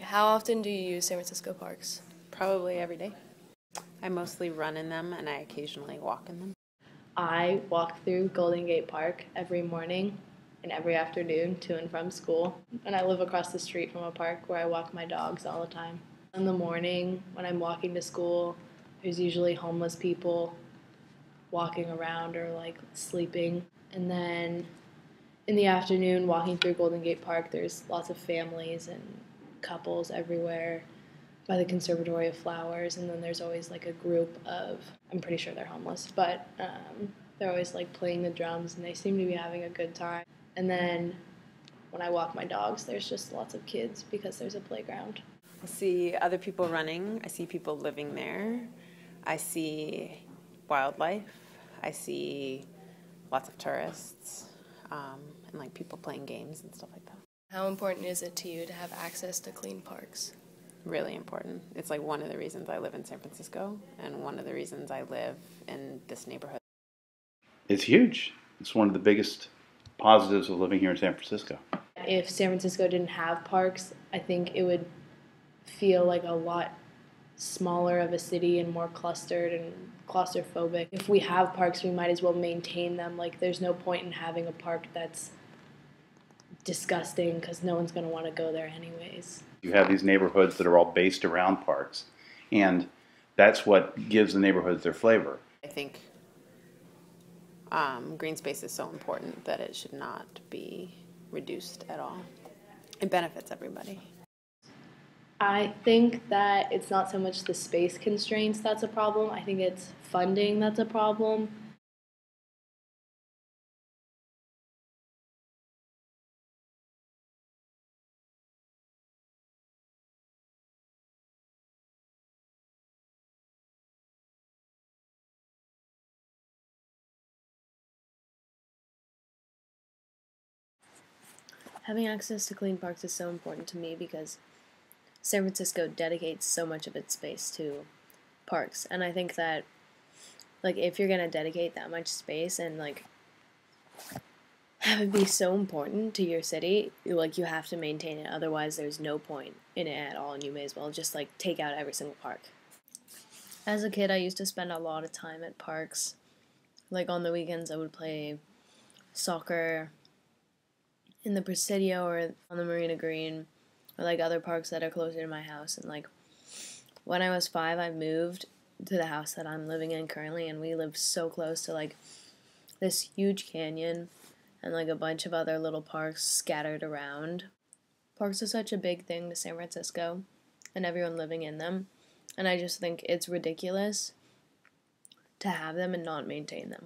How often do you use San Francisco parks? Probably every day. I mostly run in them and I occasionally walk in them. I walk through Golden Gate Park every morning and every afternoon to and from school. And I live across the street from a park where I walk my dogs all the time. In the morning, when I'm walking to school, there's usually homeless people walking around or like sleeping. And then in the afternoon, walking through Golden Gate Park, there's lots of families and couples everywhere by the Conservatory of Flowers, and then there's always like a group of, I'm pretty sure they're homeless, but they're always like playing the drums and they seem to be having a good time. And then when I walk my dogs, there's just lots of kids because there's a playground. I see other people running. I see people living there. I see wildlife. I see lots of tourists and like people playing games and stuff like that. How important is it to you to have access to clean parks? Really important. It's like one of the reasons I live in San Francisco and one of the reasons I live in this neighborhood. It's huge. It's one of the biggest positives of living here in San Francisco. If San Francisco didn't have parks, I think it would feel like a lot smaller of a city and more clustered and claustrophobic. If we have parks, we might as well maintain them. Like, there's no point in having a park that's disgusting because no one's going to want to go there anyways. You have these neighborhoods that are all based around parks, and that's what gives the neighborhoods their flavor. I think green space is so important that it should not be reduced at all. It benefits everybody. I think that it's not so much the space constraints that's a problem. I think it's funding that's a problem. Having access to clean parks is so important to me because San Francisco dedicates so much of its space to parks, and I think that like if you're gonna dedicate that much space and like have it be so important to your city, like you have to maintain it, otherwise there's no point in it at all, and you may as well just like take out every single park. As a kid, I used to spend a lot of time at parks. Like on the weekends I would play soccer in the Presidio or on the Marina Green, or like other parks that are closer to my house. And like when I was 5, I moved to the house that I'm living in currently, and we live so close to like this huge canyon and like a bunch of other little parks scattered around. Parks are such a big thing to San Francisco and everyone living in them, and I just think it's ridiculous to have them and not maintain them.